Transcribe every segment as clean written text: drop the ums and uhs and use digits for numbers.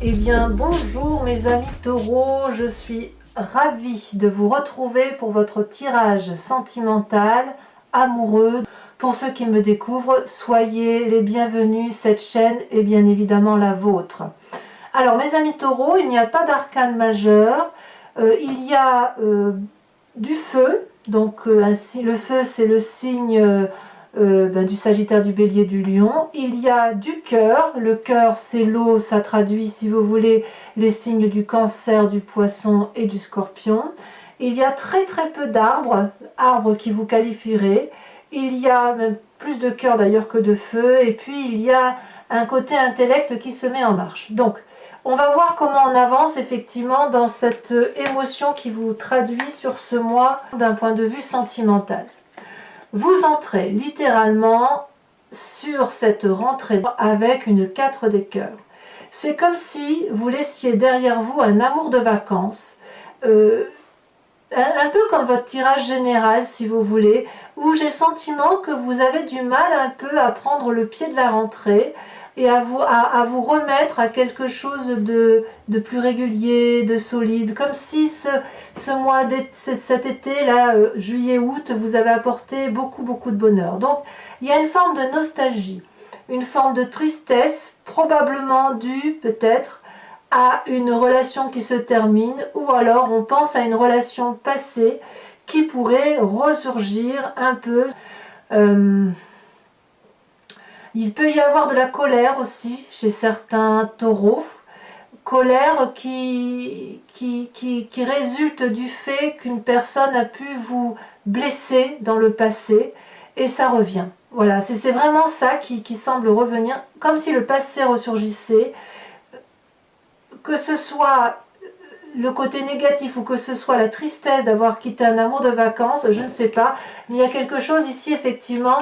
Eh bien, bonjour mes amis taureaux, je suis ravie de vous retrouver pour votre tirage sentimental, amoureux. Pour ceux qui me découvrent, soyez les bienvenus, cette chaîne est bien évidemment la vôtre. Alors mes amis taureaux, il n'y a pas d'arcane majeur, il y a du feu, donc le feu c'est le signe du Sagittaire, du Bélier, du Lion. Il y a du cœur, le cœur c'est l'eau, ça traduit si vous voulez les signes du Cancer, du Poisson et du Scorpion. Il y a très peu d'arbres, arbres qui vous qualifieraient. Il y a même plus de cœur d'ailleurs que de feu, et puis il y a un côté intellect qui se met en marche. Donc on va voir comment on avance effectivement dans cette émotion qui vous traduit sur ce mois d'un point de vue sentimental. Vous entrez littéralement sur cette rentrée avec une 4 des cœurs. C'est comme si vous laissiez derrière vous un amour de vacances, un peu comme votre tirage général si vous voulez, où j'ai le sentiment que vous avez du mal un peu à prendre le pied de la rentrée et à vous remettre à quelque chose de plus régulier, de solide, comme si ce mois, cet été là, juillet-août, vous avez apporté beaucoup de bonheur. Donc il y a une forme de nostalgie, une forme de tristesse, probablement due peut-être à une relation qui se termine, ou alors on pense à une relation passée qui pourrait ressurgir un peu. Il peut y avoir de la colère aussi chez certains taureaux, colère qui résulte du fait qu'une personne a pu vous blesser dans le passé et ça revient. Voilà, c'est vraiment ça qui semble revenir, comme si le passé ressurgissait, que ce soit le côté négatif ou que ce soit la tristesse d'avoir quitté un amour de vacances, je ne sais pas, mais il y a quelque chose ici effectivement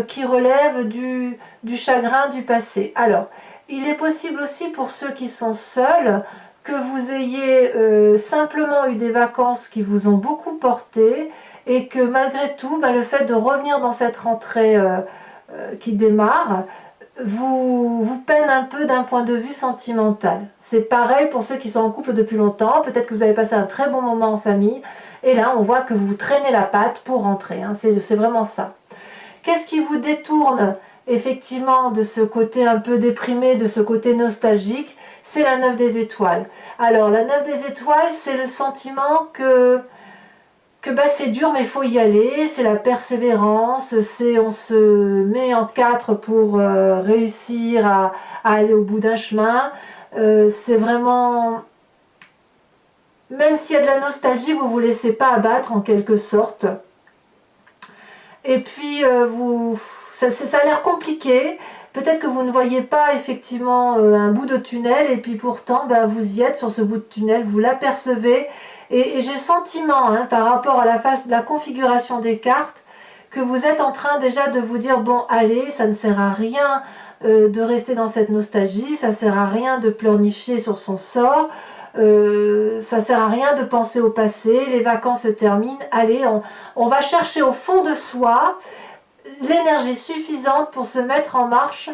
qui relève du chagrin du passé. Alors, il est possible aussi pour ceux qui sont seuls que vous ayez simplement eu des vacances qui vous ont beaucoup porté et que malgré tout, le fait de revenir dans cette rentrée qui démarre, vous peine un peu d'un point de vue sentimental. C'est pareil pour ceux qui sont en couple depuis longtemps, peut-être que vous avez passé un très bon moment en famille, et là on voit que vous traînez la patte pour rentrer, hein. C'est vraiment ça. Qu'est-ce qui vous détourne effectivement de ce côté un peu déprimé, de ce côté nostalgique? C'est la 9 des étoiles. Alors la 9 des étoiles, c'est le sentiment que c'est dur mais il faut y aller, c'est la persévérance, c'est on se met en quatre pour réussir à aller au bout d'un chemin. C'est vraiment, même s'il y a de la nostalgie, vous ne vous laissez pas abattre en quelque sorte. Et puis ça a l'air compliqué, peut-être que vous ne voyez pas effectivement un bout de tunnel, et puis pourtant vous y êtes sur ce bout de tunnel, vous l'apercevez. Et j'ai le sentiment, hein, par rapport à la configuration des cartes, que vous êtes en train déjà de vous dire, bon allez, ça ne sert à rien de rester dans cette nostalgie, ça ne sert à rien de pleurnicher sur son sort, ça sert à rien de penser au passé, les vacances se terminent, allez, on va chercher au fond de soi l'énergie suffisante pour se mettre en marche,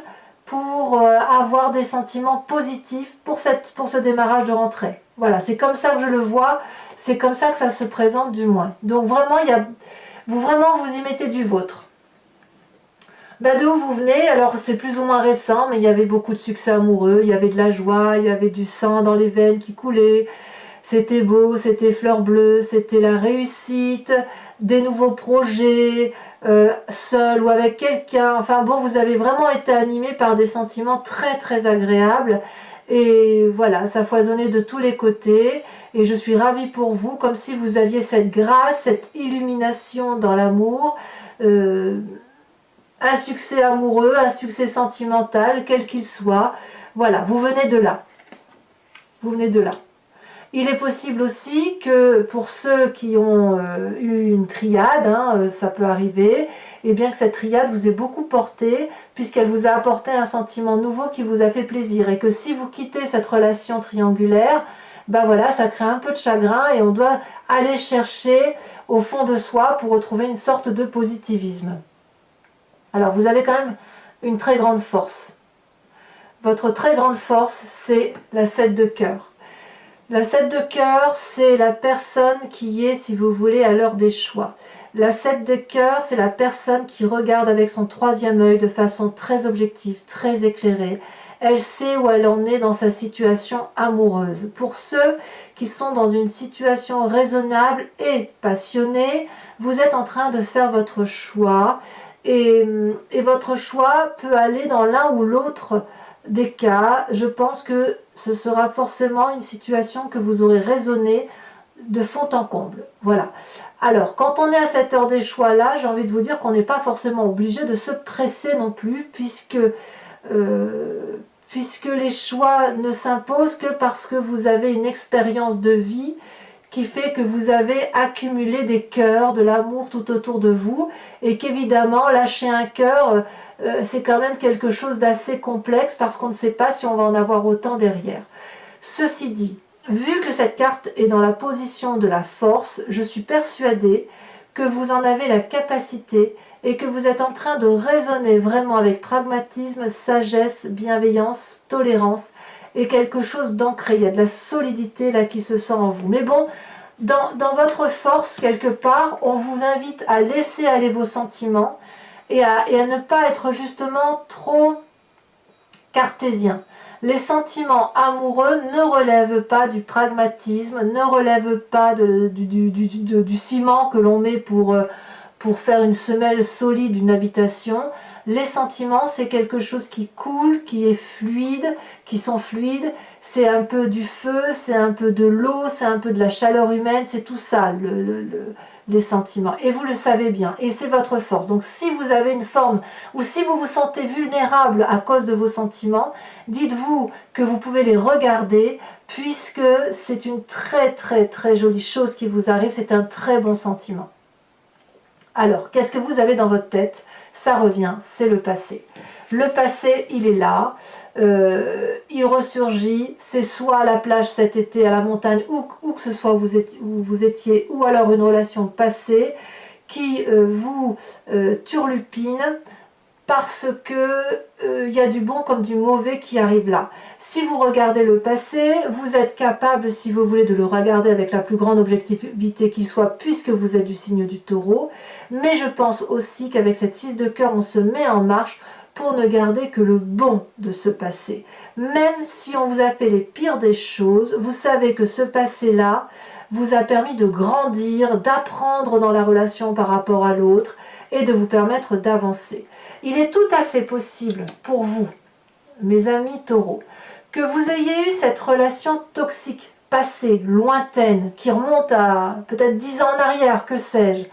pour avoir des sentiments positifs pour ce démarrage de rentrée. Voilà, c'est comme ça que je le vois, c'est comme ça que ça se présente du moins. Donc vraiment, vous y mettez du vôtre. De où vous venez? Alors c'est plus ou moins récent, mais il y avait beaucoup de succès amoureux, il y avait de la joie, il y avait du sang dans les veines qui coulait, c'était beau, c'était fleur bleue, c'était la réussite, des nouveaux projets, seul ou avec quelqu'un. Enfin bon, vous avez vraiment été animé par des sentiments très agréables. Et voilà, ça foisonnait de tous les côtés. Et je suis ravie pour vous, comme si vous aviez cette grâce, cette illumination dans l'amour. Un succès amoureux, un succès sentimental, quel qu'il soit. Voilà, vous venez de là. Vous venez de là. Il est possible aussi que pour ceux qui ont eu une triade, hein, ça peut arriver, et bien que cette triade vous ait beaucoup porté, puisqu'elle vous a apporté un sentiment nouveau qui vous a fait plaisir, et que si vous quittez cette relation triangulaire, voilà, ça crée un peu de chagrin, et on doit aller chercher au fond de soi pour retrouver une sorte de positivisme. Alors vous avez quand même une très grande force. votre très grande force, c'est la 7 de cœur. La 7 de cœur, c'est la personne qui est, si vous voulez, à l'heure des choix. La 7 de cœur, c'est la personne qui regarde avec son troisième œil de façon très objective, très éclairée. Elle sait où elle en est dans sa situation amoureuse. Pour ceux qui sont dans une situation raisonnable et passionnée, vous êtes en train de faire votre choix et votre choix peut aller dans l'un ou l'autre des cas. Je pense que ce sera forcément une situation que vous aurez raisonnée de fond en comble. Voilà. Alors, quand on est à cette heure des choix là, j'ai envie de vous dire qu'on n'est pas forcément obligé de se presser non plus, puisque les choix ne s'imposent que parce que vous avez une expérience de vie qui fait que vous avez accumulé des cœurs, de l'amour tout autour de vous, et qu'évidemment, lâcher un cœur, c'est quand même quelque chose d'assez complexe parce qu'on ne sait pas si on va en avoir autant derrière. Ceci dit, vu que cette carte est dans la position de la force, je suis persuadée que vous en avez la capacité et que vous êtes en train de raisonner vraiment avec pragmatisme, sagesse, bienveillance, tolérance et quelque chose d'ancré. Il y a de la solidité là qui se sent en vous. Mais bon, dans votre force, quelque part, on vous invite à laisser aller vos sentiments et à ne pas être justement trop cartésien. Les sentiments amoureux ne relèvent pas du pragmatisme, ne relèvent pas du ciment que l'on met pour faire une semelle solide d'une habitation. Les sentiments, c'est quelque chose qui coule, qui est fluide, qui sont fluides. C'est un peu du feu, c'est un peu de l'eau, c'est un peu de la chaleur humaine, c'est tout ça, les sentiments. Et vous le savez bien, et c'est votre force. Donc si vous avez une forme, ou si vous vous sentez vulnérable à cause de vos sentiments, dites-vous que vous pouvez les regarder, puisque c'est une très très très jolie chose qui vous arrive, c'est un très bon sentiment. Alors, qu'est-ce que vous avez dans votre tête? Ça revient, c'est le passé. Le passé, il est là, il ressurgit, c'est soit à la plage cet été, à la montagne, où que ce soit où vous étiez, ou alors une relation passée qui vous turlupine, parce que y a du bon comme du mauvais qui arrive là. Si vous regardez le passé, vous êtes capable, si vous voulez, de le regarder avec la plus grande objectivité qui soit, puisque vous êtes du signe du Taureau. Mais je pense aussi qu'avec cette 6 de cœur, on se met en marche pour ne garder que le bon de ce passé. Même si on vous a fait les pires des choses, vous savez que ce passé-là vous a permis de grandir, d'apprendre dans la relation par rapport à l'autre et de vous permettre d'avancer. Il est tout à fait possible pour vous, mes amis taureaux, que vous ayez eu cette relation toxique, passée, lointaine, qui remonte à peut-être 10 ans en arrière, que sais-je.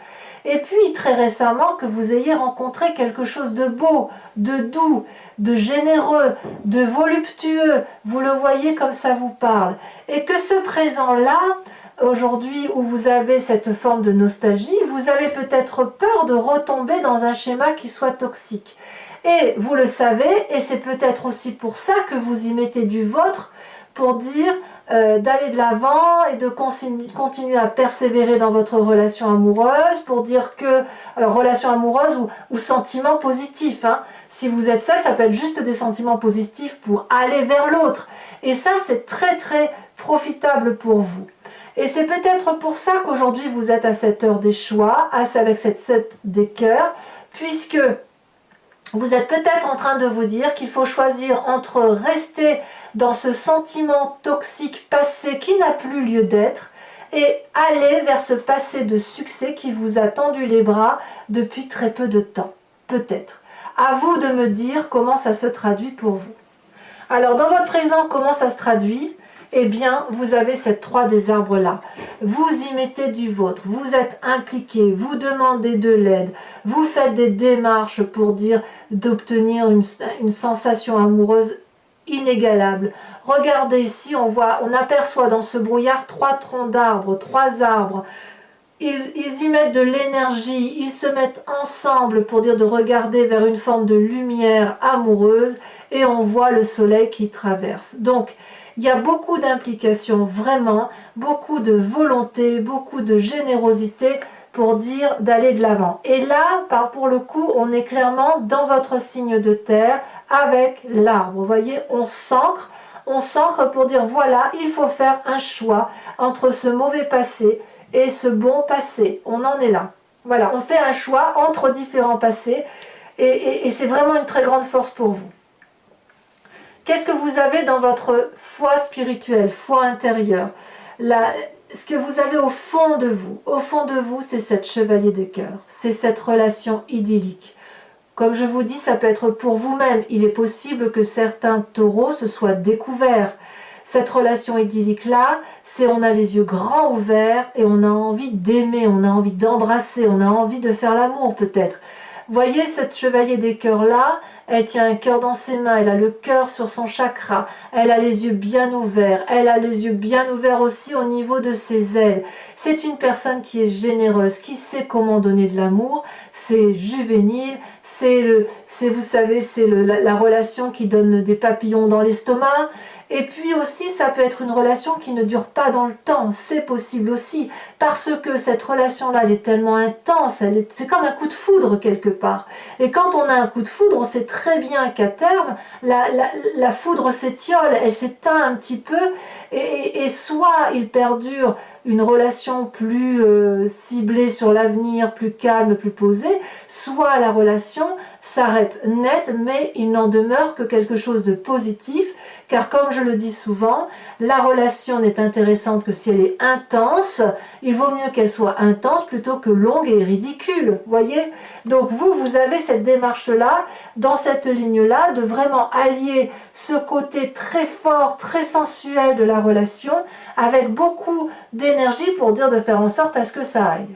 Et puis très récemment que vous ayez rencontré quelque chose de beau, de doux, de généreux, de voluptueux. Vous le voyez comme ça vous parle. Et que ce présent-là, aujourd'hui où vous avez cette forme de nostalgie, vous avez peut-être peur de retomber dans un schéma qui soit toxique. Et vous le savez, et c'est peut-être aussi pour ça que vous y mettez du vôtre, pour dire d'aller de l'avant et de continuer à persévérer dans votre relation amoureuse, pour dire que, alors relation amoureuse ou sentiments positifs, hein. Si vous êtes seul, ça peut être juste des sentiments positifs pour aller vers l'autre. Et ça, c'est très très profitable pour vous. Et c'est peut-être pour ça qu'aujourd'hui vous êtes à cette heure des choix, avec cette 7 des cœurs, puisque vous êtes peut-être en train de vous dire qu'il faut choisir entre rester dans ce sentiment toxique passé qui n'a plus lieu d'être et aller vers ce passé de succès qui vous a tendu les bras depuis très peu de temps. Peut-être. À vous de me dire comment ça se traduit pour vous. Alors dans votre présent, comment ça se traduit? Eh bien, vous avez cette 3 des arbres là. Vous y mettez du vôtre, vous êtes impliqué, vous demandez de l'aide, vous faites des démarches pour dire d'obtenir une sensation amoureuse inégalable. Regardez ici, on aperçoit dans ce brouillard 3 troncs d'arbres, 3 arbres. Ils y mettent de l'énergie, ils se mettent ensemble pour dire de regarder vers une forme de lumière amoureuse et on voit le soleil qui traverse. Donc, il y a beaucoup d'implications, vraiment, beaucoup de volonté, beaucoup de générosité pour dire d'aller de l'avant. Et là, pour le coup, on est clairement dans votre signe de terre, avec l'arbre. Vous voyez, on s'ancre pour dire voilà, il faut faire un choix entre ce mauvais passé et ce bon passé. On en est là. Voilà, on fait un choix entre différents passés et c'est vraiment une très grande force pour vous. Qu'est-ce que vous avez dans votre foi spirituelle, foi intérieure? Ce que vous avez au fond de vous, c'est cette chevalier des cœurs, c'est cette relation idyllique. Comme je vous dis, ça peut être pour vous-même. Il est possible que certains taureaux se soient découverts. Cette relation idyllique-là, c'est on a les yeux grands ouverts et on a envie d'aimer, on a envie d'embrasser, on a envie de faire l'amour peut-être. Voyez cette chevalier des cœurs-là, elle tient un cœur dans ses mains, elle a le cœur sur son chakra, elle a les yeux bien ouverts, elle a les yeux bien ouverts aussi au niveau de ses ailes. C'est une personne qui est généreuse, qui sait comment donner de l'amour, c'est juvénile, vous savez, c'est la relation qui donne des papillons dans l'estomac. Et puis aussi, ça peut être une relation qui ne dure pas dans le temps, c'est possible aussi, parce que cette relation-là, elle est tellement intense, c'est comme un coup de foudre quelque part. Et quand on a un coup de foudre, on sait très bien qu'à terme, la foudre s'étiole, elle s'éteint un petit peu, et soit il perdure une relation plus ciblée sur l'avenir, plus calme, plus posée, soit la relation s'arrête net, mais il n'en demeure que quelque chose de positif, car comme je le dis souvent, la relation n'est intéressante que si elle est intense. Il vaut mieux qu'elle soit intense plutôt que longue et ridicule, voyez. Donc vous avez cette démarche-là, dans cette ligne-là, de vraiment allier ce côté très fort, très sensuel de la relation, avec beaucoup d'énergie pour dire de faire en sorte à ce que ça aille.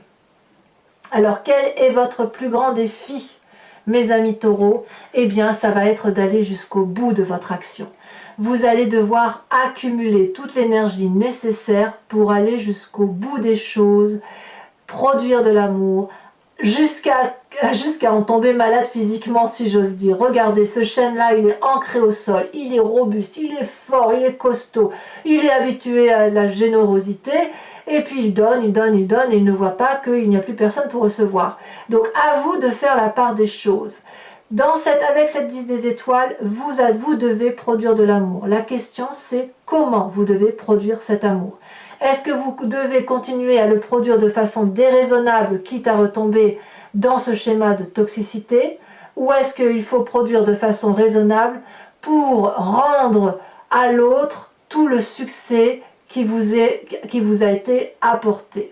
Alors quel est votre plus grand défi, mes amis taureaux? Eh bien, ça va être d'aller jusqu'au bout de votre action. Vous allez devoir accumuler toute l'énergie nécessaire pour aller jusqu'au bout des choses, produire de l'amour, jusqu'à en tomber malade physiquement, si j'ose dire. Regardez, ce chêne-là, il est ancré au sol, il est robuste, il est fort, il est costaud, il est habitué à la générosité, et puis il donne, et il ne voit pas qu'il n'y a plus personne pour recevoir. Donc à vous de faire la part des choses. Avec cette 10 des étoiles, vous devez produire de l'amour. La question, c'est comment vous devez produire cet amour. Est-ce que vous devez continuer à le produire de façon déraisonnable, quitte à retomber dans ce schéma de toxicité, ou est-ce qu'il faut produire de façon raisonnable pour rendre à l'autre tout le succès qui vous a été apporté?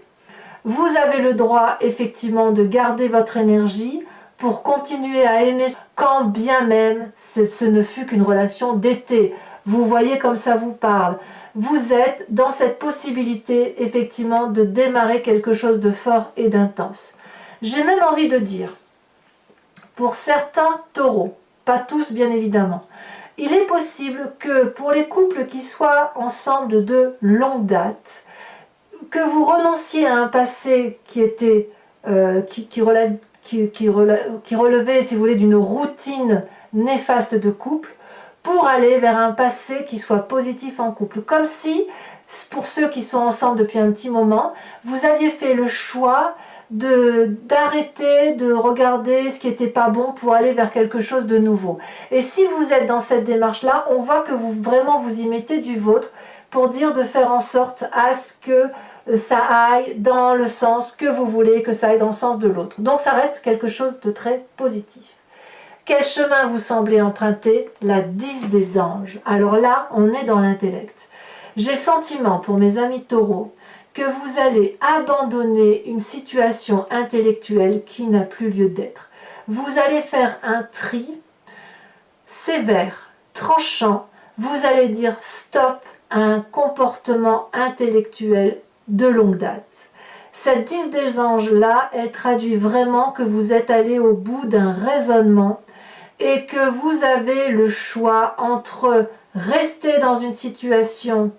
Vous avez le droit effectivement de garder votre énergie pour continuer à aimer quand bien même ce ne fut qu'une relation d'été. Vous voyez comme ça vous parle. Vous êtes dans cette possibilité effectivement de démarrer quelque chose de fort et d'intense. J'ai même envie de dire, pour certains taureaux, pas tous bien évidemment, il est possible que pour les couples qui soient ensemble de longue date, que vous renonciez à un passé qui était qui relevait, si vous voulez, d'une routine néfaste de couple, pour aller vers un passé qui soit positif en couple. Comme si, pour ceux qui sont ensemble depuis un petit moment, vous aviez fait le choix d'arrêter de regarder ce qui n'était pas bon pour aller vers quelque chose de nouveau. Et si vous êtes dans cette démarche-là, on voit que vraiment vous y mettez du vôtre pour dire de faire en sorte à ce que ça aille dans le sens que vous voulez, que ça aille dans le sens de l'autre. Donc ça reste quelque chose de très positif. Quel chemin vous semblez emprunter? La 10 des anges. Alors là, on est dans l'intellect. J'ai le sentiment, pour mes amis taureaux, que vous allez abandonner une situation intellectuelle qui n'a plus lieu d'être. Vous allez faire un tri sévère, tranchant. Vous allez dire stop à un comportement intellectuel de longue date. Cette 10 des anges-là, elle traduit vraiment que vous êtes allé au bout d'un raisonnement et que vous avez le choix entre rester dans une situation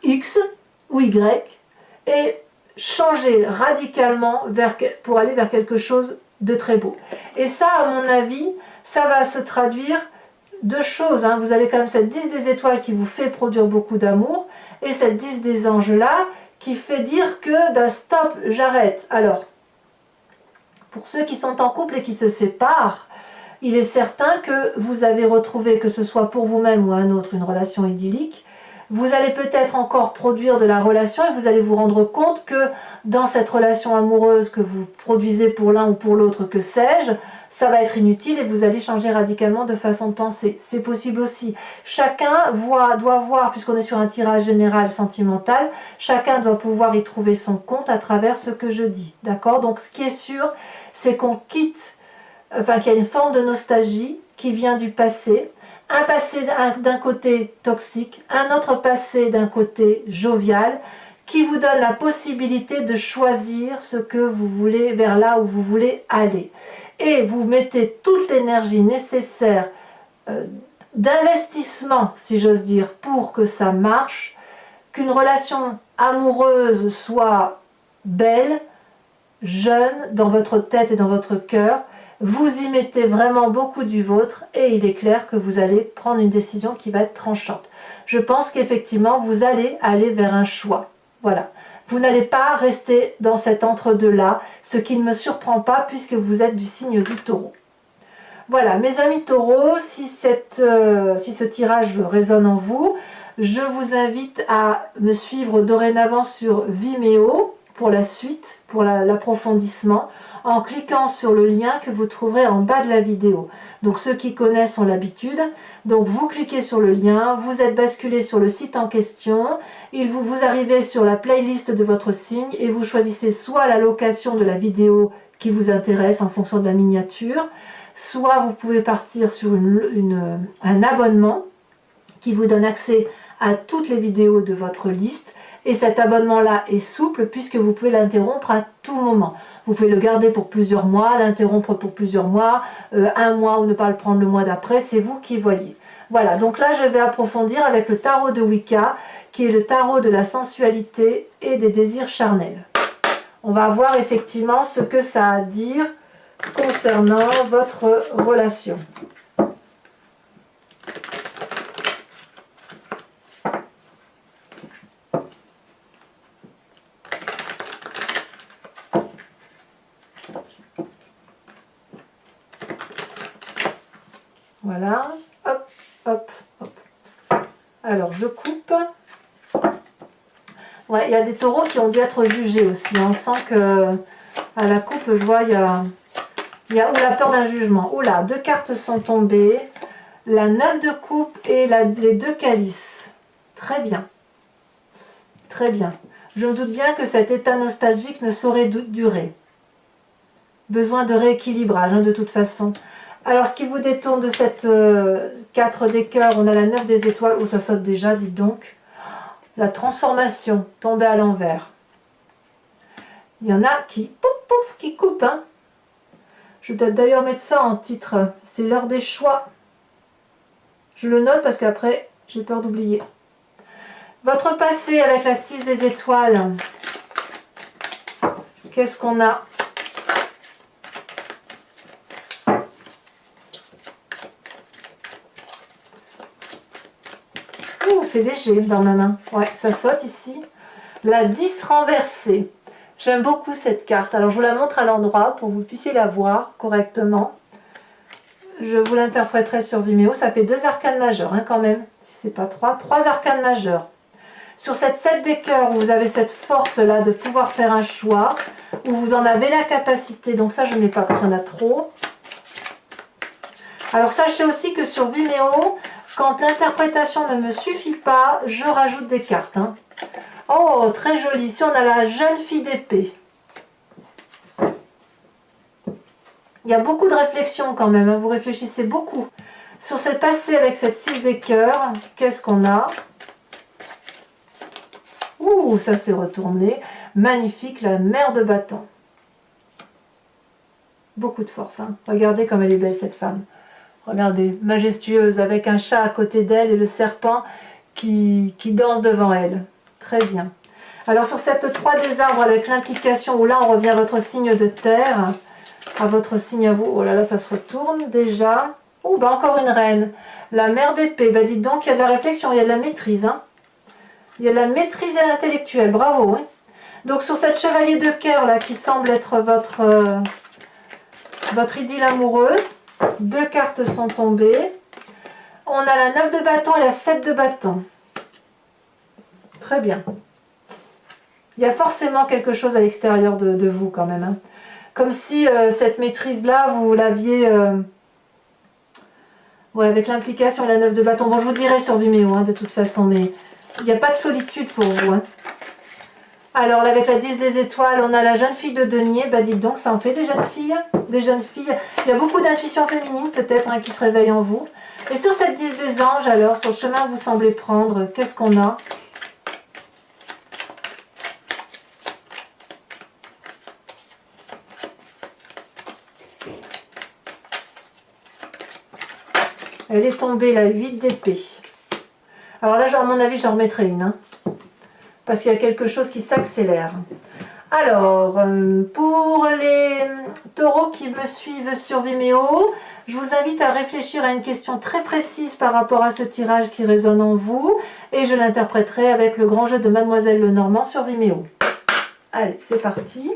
X ou Y et changer radicalement pour aller vers quelque chose de très beau. Et ça, à mon avis, ça va se traduire deux choses. Vous avez quand même cette 10 des étoiles qui vous fait produire beaucoup d'amour et cette 10 des anges là qui fait dire que stop, j'arrête. Alors, pour ceux qui sont en couple et qui se séparent, il est certain que vous avez retrouvé, que ce soit pour vous-même ou un autre, une relation idyllique. Vous allez peut-être encore produire de la relation et vous allez vous rendre compte que dans cette relation amoureuse que vous produisez pour l'un ou pour l'autre, que sais-je, ça va être inutile et vous allez changer radicalement de façon de penser. C'est possible aussi. Chacun doit voir, puisqu'on est sur un tirage général sentimental, chacun doit pouvoir y trouver son compte à travers ce que je dis. D'accord? Donc ce qui est sûr, c'est qu'on quitte, enfin qu'il y a une forme de nostalgie qui vient du passé. Un passé d'un côté toxique, un autre passé d'un côté jovial, qui vous donne la possibilité de choisir ce que vous voulez, vers là où vous voulez aller. Et vous mettez toute l'énergie nécessaire d'investissement, si j'ose dire, pour que ça marche, qu'une relation amoureuse soit belle, jeune, dans votre tête et dans votre cœur. Vous y mettez vraiment beaucoup du vôtre et il est clair que vous allez prendre une décision qui va être tranchante. Je pense qu'effectivement, vous allez aller vers un choix. Voilà. Vous n'allez pas rester dans cet entre-deux-là, ce qui ne me surprend pas puisque vous êtes du signe du Taureau. Voilà, mes amis Taureaux, si ce tirage résonne en vous, je vous invite à me suivre dorénavant sur Vimeo pour la suite, pour l'approfondissement, en cliquant sur le lien que vous trouverez en bas de la vidéo. Donc ceux qui connaissent ont l'habitude. Donc vous cliquez sur le lien, vous êtes basculé sur le site en question, vous arrivez sur la playlist de votre signe et vous choisissez soit la location de la vidéo qui vous intéresse en fonction de la miniature, soit vous pouvez partir sur un abonnement qui vous donne accès à toutes les vidéos de votre liste. Et cet abonnement-là est souple puisque vous pouvez l'interrompre à tout moment. Vous pouvez le garder pour plusieurs mois, l'interrompre pour plusieurs mois, un mois ou ne pas le prendre le mois d'après, c'est vous qui voyez. Voilà, donc là je vais approfondir avec le tarot de Wicca, qui est le tarot de la sensualité et des désirs charnels. On va voir effectivement ce que ça a à dire concernant votre relation. Voilà, hop, hop, hop. Alors, je coupe. Ouais, il y a des taureaux qui ont dû être jugés aussi. On sent que à la coupe, je vois, il y a la peur d'un jugement. Oh là, 2 cartes sont tombées. La 9 de coupe et les 2 calices. Très bien. Très bien. Je me doute bien que cet état nostalgique ne saurait durer. Besoin de rééquilibrage, hein, de toute façon. Alors, ce qui vous détourne de cette 4 des cœurs, on a la 9 des étoiles. Oh, ça saute déjà, dites donc. La transformation, tombée à l'envers. Il y en a qui, pouf, pouf, qui coupent. Hein. Je vais peut-être d'ailleurs mettre ça en titre. C'est l'heure des choix. Je le note parce qu'après, j'ai peur d'oublier. Votre passé avec la 6 des étoiles. Qu'est-ce qu'on a ? Ouh, c'est léger dans ma main. Ouais, ça saute ici. La 10 renversée. J'aime beaucoup cette carte. Alors, je vous la montre à l'endroit pour que vous puissiez la voir correctement. Je vous l'interpréterai sur Vimeo. Ça fait 2 arcanes majeures, hein, quand même. Si c'est pas 3. 3 arcanes majeures. Sur cette 7 des cœurs, où vous avez cette force-là de pouvoir faire un choix, où vous en avez la capacité. Donc ça, je n'ai pas parce qu'il y en a trop. Alors, sachez aussi que sur Vimeo, quand l'interprétation ne me suffit pas, je rajoute des cartes. Hein. Oh, très joli. Ici, on a la jeune fille d'épée. Il y a beaucoup de réflexion quand même. Hein. Vous réfléchissez beaucoup. Sur cette passée avec cette 6 des cœurs, qu'est-ce qu'on a? Ouh, ça s'est retourné. Magnifique, la mère de bâton. Beaucoup de force. Hein. Regardez comme elle est belle, cette femme. Regardez, majestueuse, avec un chat à côté d'elle et le serpent qui danse devant elle. Très bien. Alors sur cette 3 des arbres, avec l'implication, où là on revient à votre signe de terre, à votre signe à vous. Oh là là, ça se retourne déjà. Oh, bah encore une reine. La mère d'épée. Bah dites donc, il y a de la réflexion, il y a de la maîtrise. Hein. Il y a de la maîtrise intellectuelle, bravo. Hein. Donc sur cette chevalier de cœur là, qui semble être votre idylle amoureux, 2 cartes sont tombées. On a la 9 de bâton et la 7 de bâton. Très bien. Il y a forcément quelque chose à l'extérieur de vous quand même. Hein. Comme si cette maîtrise-là, vous l'aviez... ouais, avec l'implication et la 9 de bâton. Bon, je vous dirai sur Vimeo, hein, de toute façon, mais il n'y a pas de solitude pour vous. Hein. Alors, là, avec la 10 des étoiles, on a la jeune fille de denier. Bah, dites donc, ça en fait des jeunes filles. Des jeunes filles. Il y a beaucoup d'intuition féminine, peut-être, hein, qui se réveille en vous. Et sur cette 10 des anges, alors, sur le chemin que vous semblez prendre, qu'est-ce qu'on a ? Elle est tombée, la 8 d'épée. Alors là, à mon avis, j'en remettrai une. Hein, parce qu'il y a quelque chose qui s'accélère. Alors, pour les taureaux qui me suivent sur Vimeo, je vous invite à réfléchir à une question très précise par rapport à ce tirage qui résonne en vous. Et je l'interpréterai avec le grand jeu de Mademoiselle Lenormand sur Vimeo. Allez, c'est parti.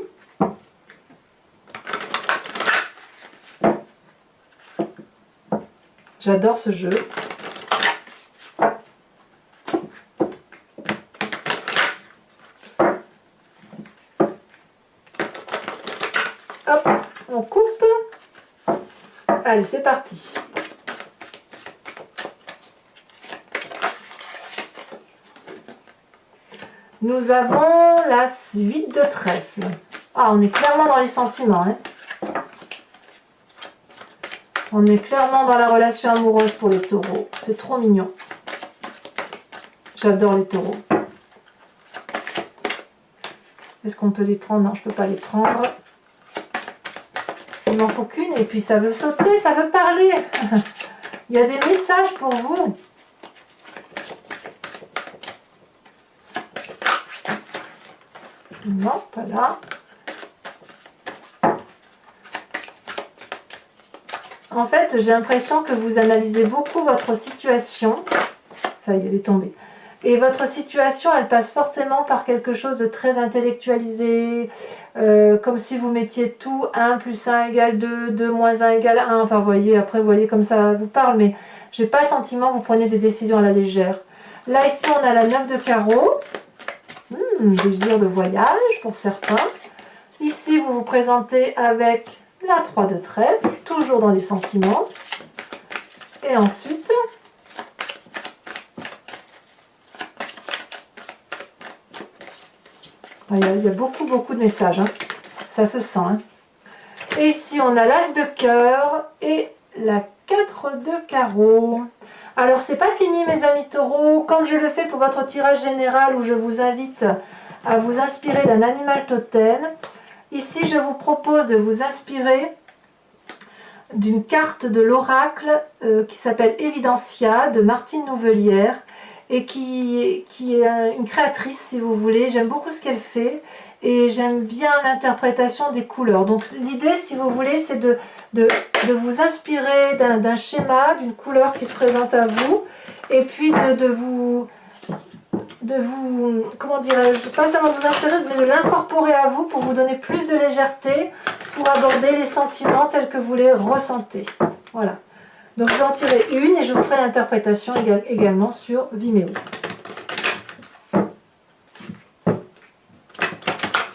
J'adore ce jeu. Hop, on coupe. Allez, c'est parti. Nous avons la 8 de trèfle. Ah, on est clairement dans les sentiments, hein. On est clairement dans la relation amoureuse pour les taureaux. C'est trop mignon. J'adore les taureaux. Est-ce qu'on peut les prendre? Non, je ne peux pas les prendre. Il m'en faut qu'une et puis ça veut sauter, ça veut parler. Il y a des messages pour vous. Non, pas là. En fait, j'ai l'impression que vous analysez beaucoup votre situation. Ça y est, elle est tombée. Et votre situation, elle passe fortement par quelque chose de très intellectualisé, comme si vous mettiez tout 1 plus 1 égale 2, 2 moins 1 égale 1. Enfin, vous voyez, après, vous voyez comme ça vous parle, mais j'ai pas le sentiment que vous prenez des décisions à la légère. Là, ici, on a la 9 de carreau. Désir de voyage pour certains. Ici, vous vous présentez avec la 3 de trèfle, toujours dans les sentiments. Et ensuite, il y a beaucoup de messages. Hein. Ça se sent. Hein. Et ici, on a l'as de cœur et la 4 de carreau. Alors, c'est pas fini, mes amis taureaux. Comme je le fais pour votre tirage général où je vous invite à vous inspirer d'un animal totem, ici, je vous propose de vous inspirer d'une carte de l'oracle qui s'appelle Evidentia de Martine Nouvelière et qui est une créatrice, si vous voulez. J'aime beaucoup ce qu'elle fait et j'aime bien l'interprétation des couleurs. Donc l'idée, si vous voulez, c'est de vous inspirer d'un schéma, d'une couleur qui se présente à vous et puis de vous comment dirais-je, pas seulement de vous inspirer, mais de l'incorporer à vous pour vous donner plus de légèreté, pour aborder les sentiments tels que vous les ressentez. Voilà. Donc je vais en tirer une et je vous ferai l'interprétation également sur Vimeo.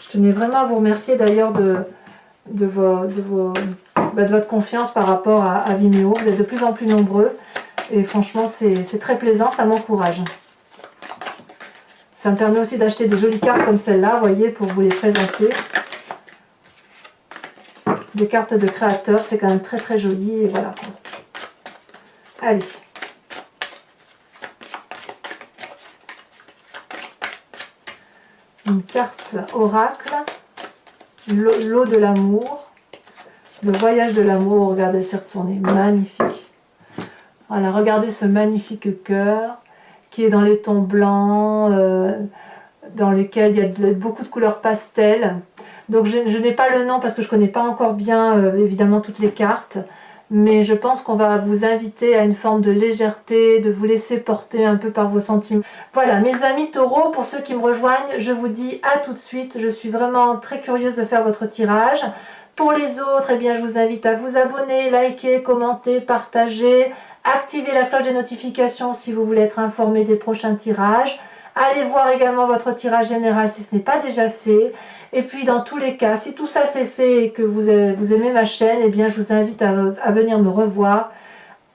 Je tenais vraiment à vous remercier d'ailleurs de votre confiance par rapport à Vimeo. Vous êtes de plus en plus nombreux et franchement c'est très plaisant, ça m'encourage. Ça me permet aussi d'acheter des jolies cartes comme celle-là, vous voyez, pour vous les présenter. Des cartes de créateurs, c'est quand même très très joli, et voilà. Allez. Une carte oracle, l'eau de l'amour, le voyage de l'amour, regardez, c'est retourné, magnifique. Voilà, regardez ce magnifique cœur qui est dans les tons blancs, dans lesquels il y a beaucoup de couleurs pastel. Donc je n'ai pas le nom parce que je ne connais pas encore bien évidemment toutes les cartes, mais je pense qu'on va vous inviter à une forme de légèreté, de vous laisser porter un peu par vos sentiments. Voilà, mes amis taureaux, pour ceux qui me rejoignent, je vous dis à tout de suite. Je suis vraiment très curieuse de faire votre tirage. Pour les autres, eh bien, je vous invite à vous abonner, liker, commenter, partager, activer la cloche des notifications si vous voulez être informé des prochains tirages. Allez voir également votre tirage général si ce n'est pas déjà fait. Et puis dans tous les cas, si tout ça c'est fait et que vous aimez ma chaîne, eh bien, je vous invite à venir me revoir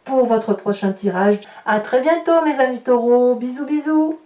pour votre prochain tirage. À très bientôt mes amis taureaux, bisous bisous.